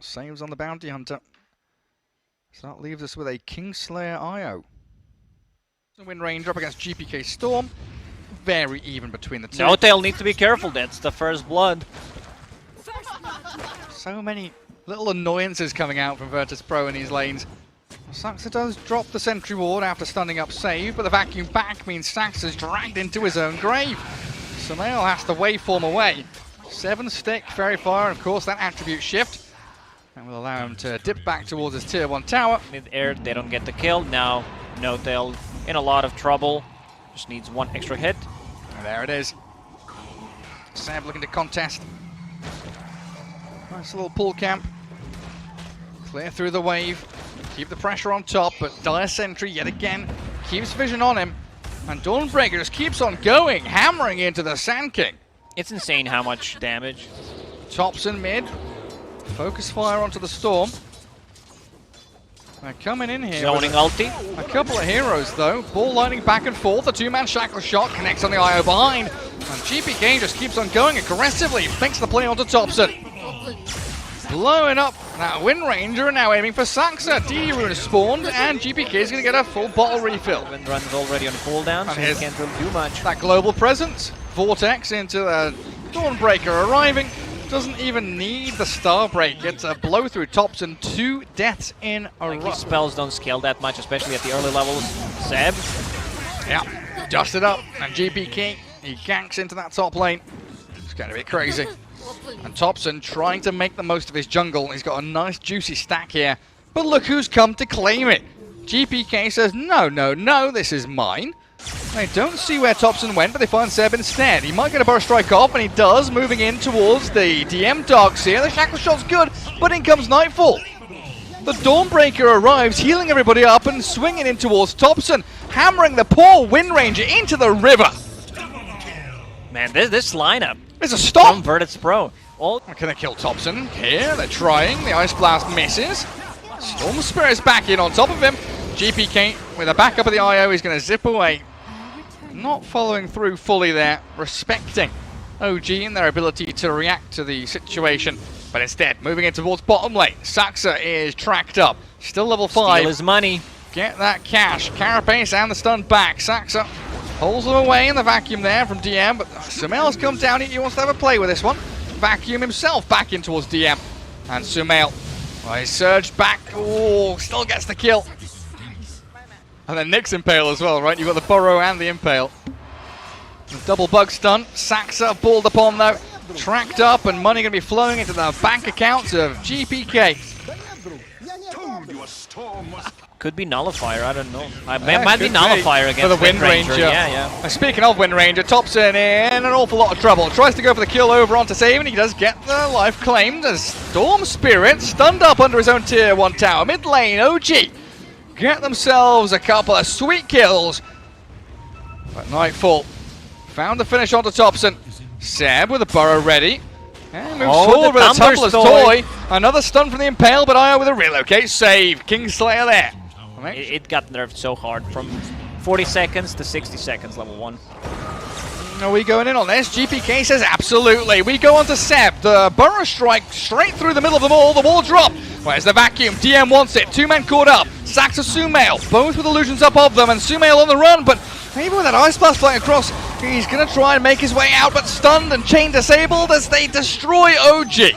saves on the Bounty Hunter. So that leaves us with a Kingslayer IO. Wind Ranger up against GPK Storm. Very even between the two. N0tail need to be careful, that's the first blood. So many little annoyances coming out from Virtus Pro in these lanes. Saxa does drop the sentry ward after stunning up Save, but the vacuum back means Saxa's dragged into his own grave. Sumail has to waveform away. 7 stick, very far, and of course that attribute shift. And will allow him to dip back towards his tier 1 tower. Mid-air, they don't get the kill. Now N0tail in a lot of trouble. Just needs 1 extra hit. And there it is. Seb looking to contest. Nice little pull camp. Clear through the wave. Keep the pressure on top, but Dire Sentry yet again keeps vision on him. And Dawnbreaker just keeps on going, hammering into the Sand King. It's insane how much damage. Thompson mid. Focus fire onto the Storm. They're coming in here. Zoning ulti. A couple of heroes though. Ball lining back and forth. A 2-man shackle shot connects on the IO behind. And GPK just keeps on going aggressively. Makes the play onto Thompson. Blowing up that Wind Ranger and now aiming for Saxa. DD Rune has spawned and GPK is going to get a full bottle refill. Wind Run's already on cooldown, so he can't really do much. That global presence. Vortex into the Dawnbreaker arriving. Doesn't even need the Starbreak. It's a blow through Thompson. 2 deaths in a row. His spells don't scale that much, especially at the early levels. Seb. Yeah, dusted up. And GPK, he ganks into that top lane. It's going to be crazy. And Thompson trying to make the most of his jungle. He's got a nice juicy stack here. But look who's come to claim it. GPK says, no, no, no, this is mine. They don't see where Thompson went, but they find Seb instead. He might get a burst strike off, and he does, moving in towards the DM dogs here. The shackle shot's good, but in comes Nightfall. The Dawnbreaker arrives, healing everybody up and swinging in towards Thompson, hammering the poor Wind Ranger into the river. Man, this lineup. There's a stop. From Virtus Pro. Can they kill Thompson? Here, they're trying. The Ice Blast misses. Storm Spirit's back in on top of him. GPK, with a backup of the IO, he's going to zip away. Not following through fully there, respecting OG and their ability to react to the situation. But instead, moving in towards bottom lane. Saxa is tracked up. Still level 5. Steal his money. Get that cash. Carapace and the stun back. Saxa pulls them away in the vacuum there from DM. But Sumail's come down. He wants to have a play with this one. Vacuum himself back in towards DM. And Sumail, well, he surged back. Oh, still gets the kill. And then Nick's Impale as well, right? You've got the Burrow and the Impale. Double bug stun. Saxa balled upon though. Tracked up and money going to be flowing into the bank accounts of GPK. Could be Nullifier, I don't know. Might be Nullifier against for the Wind Ranger. Yeah. Speaking of Wind Ranger, Thompson in an awful lot of trouble. Tries to go for the kill over onto Save, and he does get the life claimed as Storm Spirit stunned up under his own tier 1 tower. Mid lane, OG get themselves a couple of sweet kills. But Nightfall found the finish onto Thompson. Seb with a burrow ready. And moves forward with a Tumbler's Toy. Another stun from the Impale, but IO with a relocate save. Kingslayer there. It got nerfed so hard from 40 seconds to 60 seconds, level 1. Are we going in on this? GPK says absolutely. We go on to Seb. The Burrow Strike straight through the middle of them all. The wall drop. Where's the vacuum? DM wants it. 2 men caught up. Saxa Sumail, both with illusions up of them, and Sumail on the run, but maybe with that Ice Blast flying across, he's going to try and make his way out, but stunned and chain disabled as they destroy OG.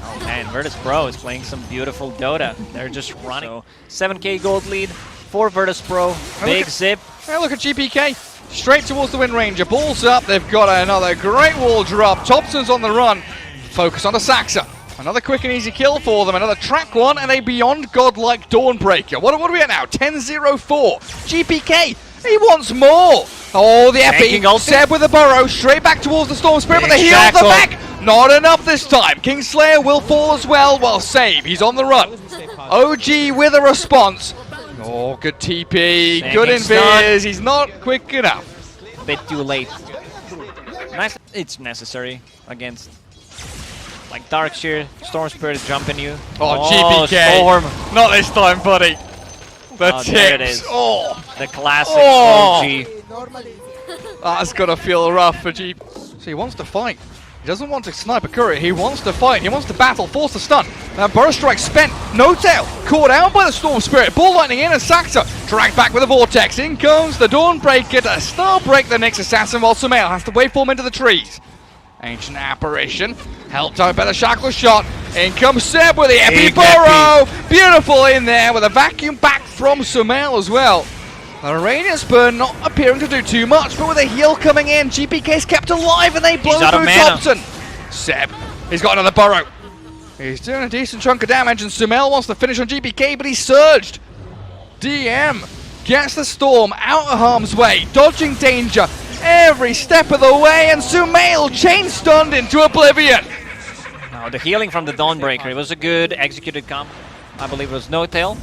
Oh man, Virtus Pro is playing some beautiful Dota. They're just running. So, 7k gold lead for Virtus Pro. Big zip. Hey, look at GPK. Straight towards the Wind Ranger. Balls up. They've got another great wall drop. Thompson's on the run. Focus on the Saxa. Another quick and easy kill for them. Another track one and a beyond godlike Dawnbreaker. What are we at now? 10-0-4. GPK. He wants more. Oh, the epi. Seb with the Burrow. Straight back towards the Storm Spirit. But the heal at the back. Not enough this time. Kingslayer will fall as well. While Save. He's on the run. OG with a response. Oh, good TP. Good invis. He's not quick enough. A bit too late. Nice. It's necessary against like Darkshire, Storm Spirit jumping you. Oh, GPK. Storm. Not this time, buddy. The tips. There it is. Oh. The classic OG. That's got to feel rough for G. So he wants to fight. He doesn't want to snipe a courier, he wants to fight, he wants to battle, force the stun. Now Burst Strike spent, No Tail, caught out by the Storm Spirit, Ball Lightning in and Saxa dragged back with a Vortex. In comes the Dawnbreaker to star break the Nyx Assassin while Sumail has to waveform into the trees. Ancient Apparition, helped out by the Shackle Shot. In comes Seb with the Epi Burrow! Beautiful in there with a vacuum back from Sumail as well. The Radiant Spur not appearing to do too much, but with a heal coming in, GPK's kept alive and they blow through Thompson. Seb, he's got another burrow. He's doing a decent chunk of damage and Sumail wants to finish on GPK, but he's surged. DM gets the Storm out of harm's way, dodging danger every step of the way, and Sumail chain stunned into oblivion. Now the healing from the Dawnbreaker, it was a good executed comp. I believe it was No Tail.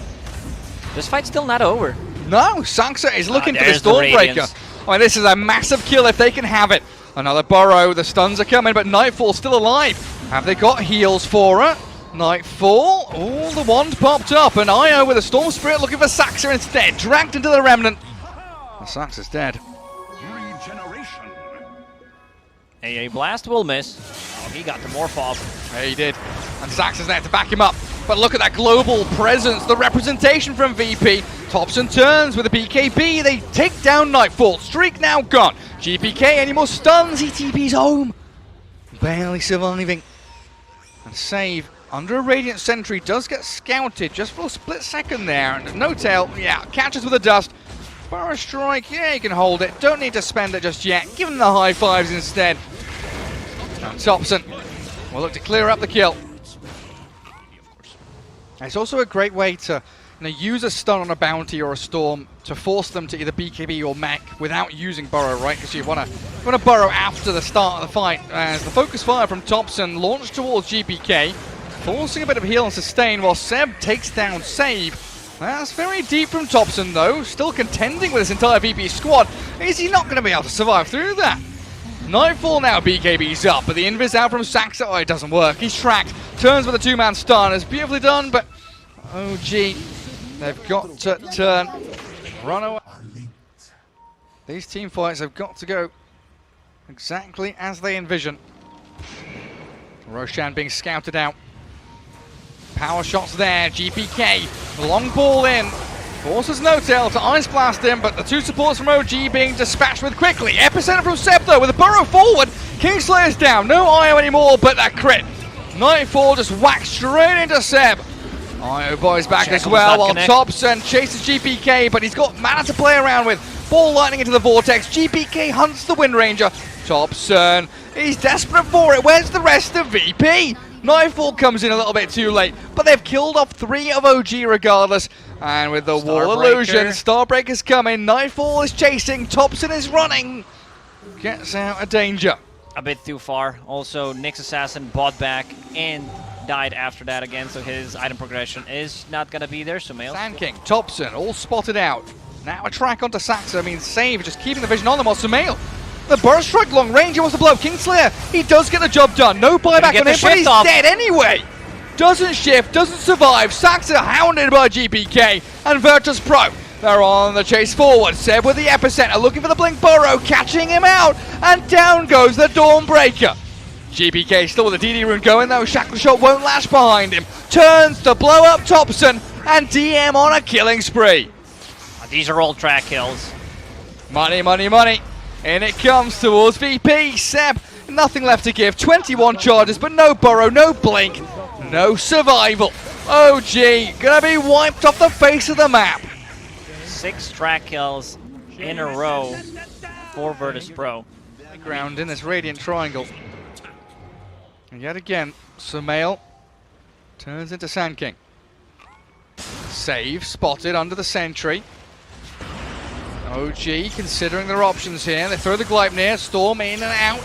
This fight's still not over. No, Saxa is looking for this Dawnbreaker. I mean, this is a massive kill if they can have it. Another burrow, the stuns are coming, but Nightfall's still alive. Have they got heals for her? Nightfall, oh, the wand popped up, and Io with a Storm Spirit looking for Saxa instead, dragged into the Remnant. And Saxa's dead. A Blast will miss. Oh, he got the Morph off. Yeah, he did. And Saxa's there to back him up. But look at that global presence, the representation from VP. Thompson turns with a BKB. They take down Nightfall. Streak now gone. GPK, any more stuns? He TP's home. Barely surviving. And Save, under a Radiant Sentry, does get scouted just for a split second there. And No Tail, yeah, catches with the dust. Burrow Strike, yeah, you can hold it. Don't need to spend it just yet. Give him the high fives instead. And Thompson will look to clear up the kill. It's also a great way to use a stun on a bounty or a storm to force them to either BKB or mech without using burrow, right? Because you want to burrow after the start of the fight. As the focus fire from Thompson launched towards GPK, forcing a bit of heal and sustain while Seb takes down Save. That's very deep from Thompson though, still contending with this entire VP squad. Is he not going to be able to survive through that? Nightfall now, BKB's up, but the invis out from Saxa, oh, it doesn't work. He's tracked, turns with a two-man stun. It's beautifully done, but OG, they've got to turn, run away. These team fights have got to go exactly as they envision. Roshan being scouted out. Power shots there, GPK, long ball in. Forces No Tail to Ice Blast him, but the two supports from OG being dispatched with quickly. Epicenter from Seb though, with a burrow forward. Kingslayer's down, no Io anymore, but that crit. Nightfall just whacks straight into Seb. Io boys back as well, while Thompson chases GPK, but he's got mana to play around with. Ball lightning into the Vortex, GPK hunts the Wind Ranger. Thompson, he's desperate for it, where's the rest of VP? Nightfall comes in a little bit too late, but they've killed off 3 of OG regardless. And with the wall illusion, Starbreaker's coming, Nightfall is chasing, Thompson is running. Gets out of danger. A bit too far. Also, Nyx Assassin bought back and died after that again, so his item progression is not going to be there. Sumail. Sand King, Thompson, all spotted out. Now a track onto Saxa, I mean Save, just keeping the vision on them while Sumail. The burst strike long range, he wants to blow up Kingslayer. He does get the job done. No buyback on him, but he's dead anyway. Doesn't shift, doesn't survive. Saxa hounded by GPK and Virtus Pro. They're on the chase forward. Seb with the epicenter, looking for the Blink Burrow, catching him out, and down goes the Dawnbreaker. GPK still with the DD rune going though. Shackle Shot won't lash behind him. Turns to blow up Thompson, and DM on a killing spree. These are all track kills. Money, money, money. In it comes towards VP. Seb, nothing left to give. 21 charges, but no burrow, no blink, no survival. OG gonna be wiped off the face of the map. 6 track kills in a row for Virtus Pro. Ground in this Radiant Triangle. And yet again, Sumail turns into Sand King. Save spotted under the sentry. OG considering their options here. They throw the Gleipnir, Storm in and out.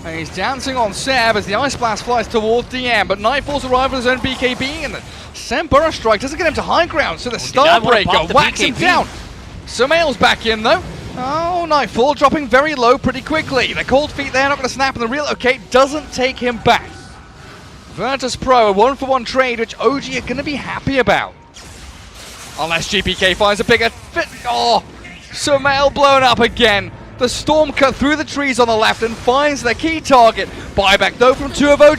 And he's dancing on Seb as the Ice Blast flies towards DM, but Nightfall's arrival in his own BKB, and the Seb Burrow Strike doesn't get him to high ground, so the Starbreaker whacks him down. Sumail's back in though. Oh, Nightfall dropping very low pretty quickly. The cold feet there, not going to snap, and the relocate doesn't take him back. Virtus Pro, a 1-for-1 trade, which OG are going to be happy about. Unless GPK finds a bigger fit. Oh, Sumail blown up again. The Storm cut through the trees on the left and finds the key target. Buyback though from 2 of OG.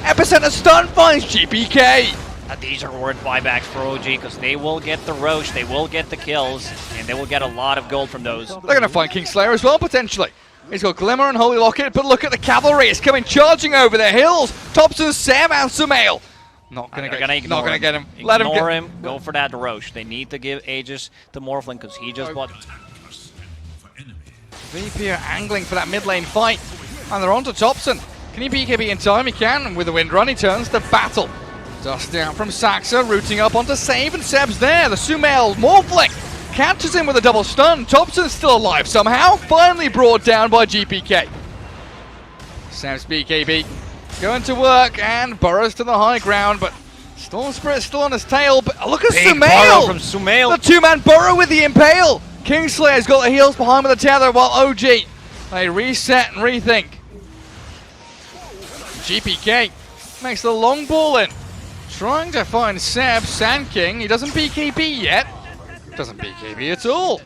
Epicenter stun finds GPK. These are worth buybacks for OG because they will get the Roche, they will get the kills, and they will get a lot of gold from those. They're going to find Kingslayer as well, potentially. He's got Glimmer and Holy Locket, but look at the cavalry. It's coming charging over the hills. Thompson, Sam, and Sumail. Not going to get him. Let him Ignore him. Go for that Roche. They need to give Aegis to Morphling because he just bought. VP are angling for that mid lane fight. And they're on to Thompson. Can he BKB in time? He can. And with the wind run, he turns to battle. Dust out from Saxa, rooting up onto Save, and Seb's there. The Sumail Morphling catches him with a double stun. Thompson's still alive somehow. Finally brought down by GPK. Seb's BKB going to work and burrows to the high ground, but Storm Spirit's still on his tail. But look at Sumail! From Sumail. The two-man burrow with the Impale. Kingslayer's got the heals behind with the tether, while OG, they reset and rethink. GPK makes the long ball in. Trying to find Seb, Sand King. He doesn't BKB yet. Doesn't BKB at all.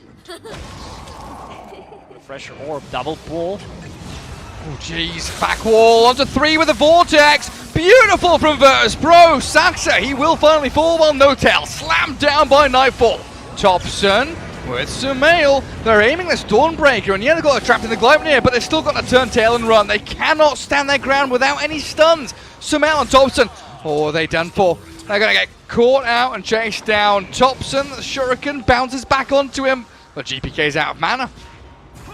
Refresher orb, double pull. Oh jeez, back wall onto 3 with the Vortex. Beautiful from Virtus.pro. Saxa, he will finally fall while Notel slammed down by Nightfall. Thompson with Sumail. They're aiming this Dawnbreaker, and yeah, they've got it trapped in the Gleipnir, but they've still got to turn tail and run. They cannot stand their ground without any stuns. Sumail and Thompson. Oh, are they done for? They're going to get caught out and chased down. Thompson, the Shuriken, bounces back onto him. But GPK's out of mana.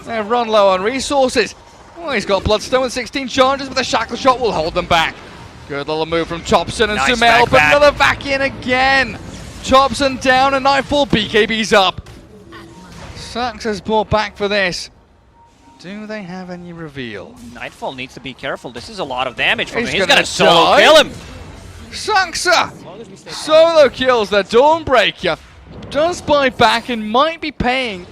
They run low on resources. Oh, he's got Bloodstone with 16 charges, but the Shackle Shot will hold them back. Good little move from Thompson and Nice Sumail, but back. another back in again. Thompson down and Nightfall, BKB's up. Saxa's brought back for this. Do they have any reveal? Nightfall needs to be careful. This is a lot of damage from him. He's gonna going to solo die. kill him. Saxa solo kills the Dawnbreaker. Does buy back and might be paying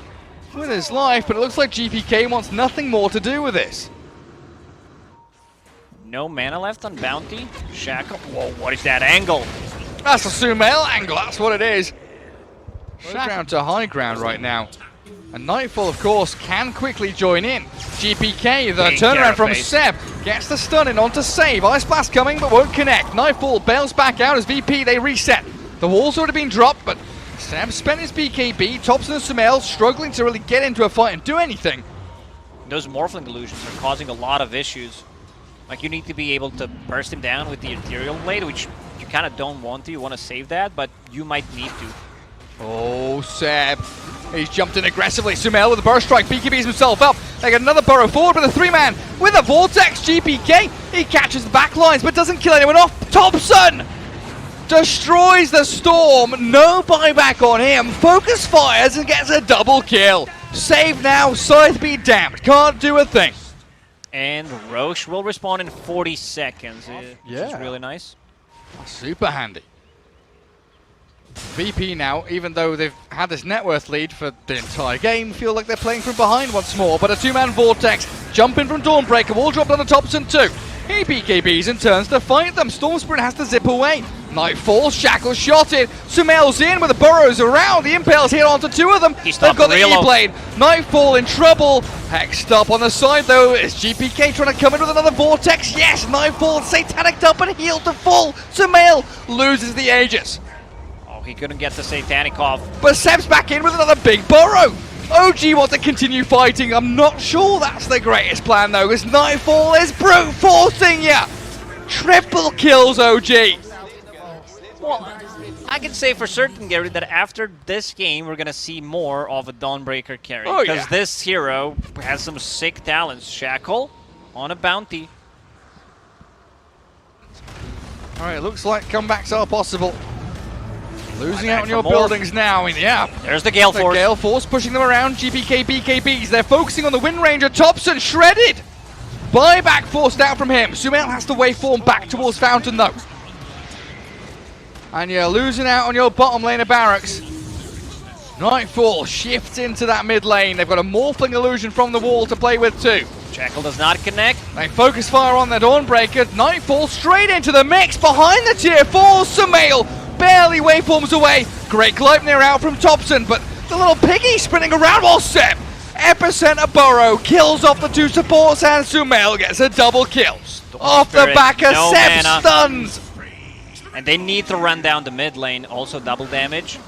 with his life, but it looks like GPK wants nothing more to do with this. No mana left on Bounty. Shackle. Whoa, what is that angle? That's a Sumail angle, that's what it is. Down to high ground right now. And Nightfall, of course, can quickly join in. GPK, the turnaround from Seb, gets the stun in onto Save. Ice Blast coming, but won't connect. Nightfall bails back out as VP, they reset. The wall's already been dropped, but Seb spent his BKB. Thompson and Sumail struggling to really get into a fight and do anything. Those Morphling illusions are causing a lot of issues. Like, you need to be able to burst him down with the Ethereal Blade, which you kind of don't want to. You want to save that, but you might need to. Oh, Seb. He's jumped in aggressively. Sumail with a burst strike. BKBs himself up. They get another burrow forward with a 3-man with a Vortex. GPK. He catches the back lines but doesn't kill anyone off. Thompson destroys the Storm. No buyback on him. Focus fires and gets a double kill. Save now. Scythe be damned. Can't do a thing. And Roche will respawn in 40 seconds. Which is really nice. Super handy. VP now, even though they've had this net worth lead for the entire game, feel like they're playing from behind once more. But a 2-man Vortex, jumping from Dawnbreaker, wall dropped on the Thompson too. He BKBs and turns to fight them. Storm Spirit has to zip away. Nightfall, Shackle shotted. Sumail's in with the burrows around. The Impale's hit onto 2 of them. They've got the E-Blade. Nightfall in trouble. Hexed up on the side though. Is GPK trying to come in with another Vortex? Yes, Nightfall Satanic up and healed to full. Sumail loses the Aegis. He couldn't get the Satanic off. But Seb's back in with another big burrow. OG wants to continue fighting. I'm not sure that's the greatest plan though, because Nightfall is brute forcing ya. Triple kills OG. Well, I can say for certain, Gary, that after this game, we're going to see more of a Dawnbreaker carry. Because this hero has some sick talents. Shackle on a Bounty. Alright, looks like comebacks are possible. Losing out on your buildings now, yeah. There's the Gale Force. The Gale Force pushing them around. GPK, BKBs. They're focusing on the Wind Ranger. Thompson shredded. Buyback forced out from him. Sumail has to waveform back towards Fountain though. And you're losing out on your bottom lane of barracks. Nightfall shifts into that mid lane. They've got a Morphling illusion from the wall to play with too. Shackle does not connect. They focus fire on the Dawnbreaker. Nightfall straight into the mix behind the tier 4. Sumail barely waveforms away. Great Gleipnir out from Thompson, but the little piggy sprinting around while Seb Epicenter Burrow kills off the 2 supports, and Sumail gets a double kill. Off the back of Seb stuns. And they need to run down the mid lane. Also, double damage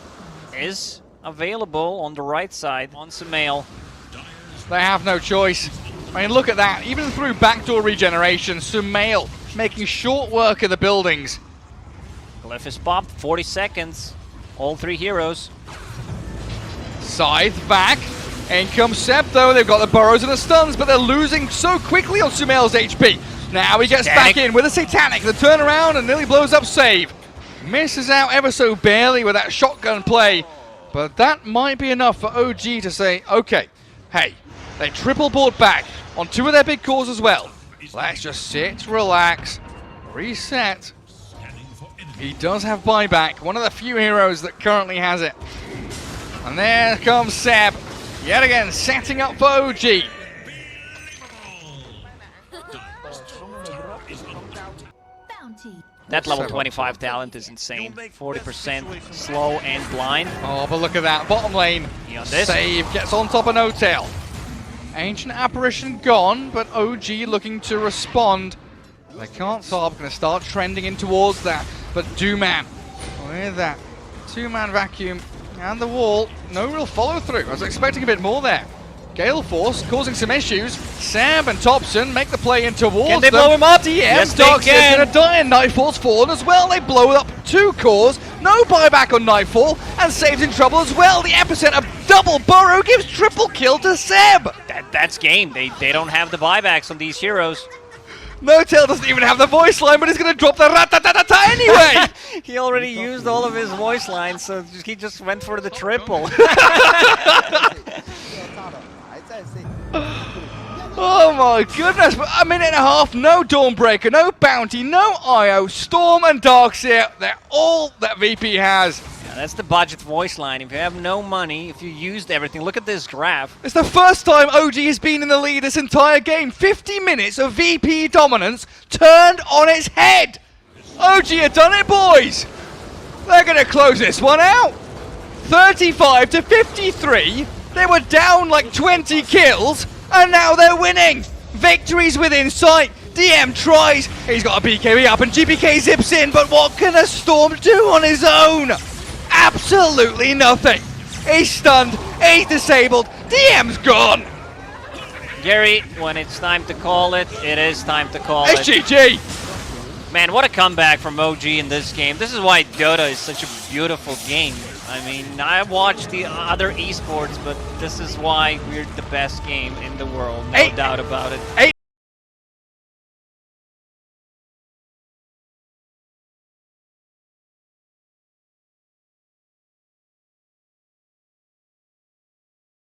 is available on the right side on Sumail. They have no choice. I mean, look at that. Even through backdoor regeneration, Sumail making short work of the buildings. Glyph is popped, 40 seconds. All 3 heroes. Scythe back. In comes Seb, though. They've got the burrows and the stuns, but they're losing so quickly on Sumail's HP. Now he gets back in with a Satanic. The turnaround and nearly blows up save. Misses out ever so barely with that shotgun play. But that might be enough for OG to say, okay, hey, they triple board back on 2 of their big cores as well. Let's just sit, relax, reset. He does have buyback, one of the few heroes that currently has it. And there comes Seb, yet again setting up for OG. That level 25 talent is insane. 40% slow and blind. Oh, but look at that. Bottom lane. Save gets on top of No-Tail. Ancient Apparition gone, but OG looking to respond. They can't stop. Going to start trending in towards that. But Dooman with that 2-man vacuum and the wall. No real follow through. I was expecting a bit more there. Gale Force causing some issues. Sam and Thompson make the play in towards Can they blow him up? DM Yes, Darkseid's they can. going to die, and Nightfall's fallen as well. They blow up 2 cores. No buyback on Nightfall, and Save's in trouble as well. The Epicenter double burrow gives triple kill to Seb. That's game. They don't have the buybacks on these heroes. No-Tail doesn't even have the voice line, but he's going to drop the rat-ta-ta-ta anyway. He already used all of his voice lines, so he just went for the triple. Oh my goodness, but a minute and a half, no Dawnbreaker, no Bounty, no IO, Storm and Darkseer, they're all that VP has. Yeah, that's the budget voice line. If you have no money, if you used everything, look at this graph. It's the first time OG has been in the lead this entire game. 50 minutes of VP dominance turned on its head. OG have done it, boys. They're going to close this one out. 35 to 53. They were down like 20 kills, and now they're winning. Victory's within sight. DM tries. He's got a BKB up, and GPK zips in, but what can a Storm do on his own? Absolutely nothing. He's stunned. He's disabled. DM's gone. Gary, when it's time to call it, it is time to call it's it. GG. Man, what a comeback from OG in this game. This is why Dota is such a beautiful game. I mean, I watch the other esports, but this is why we're the best game in the world, no doubt about it.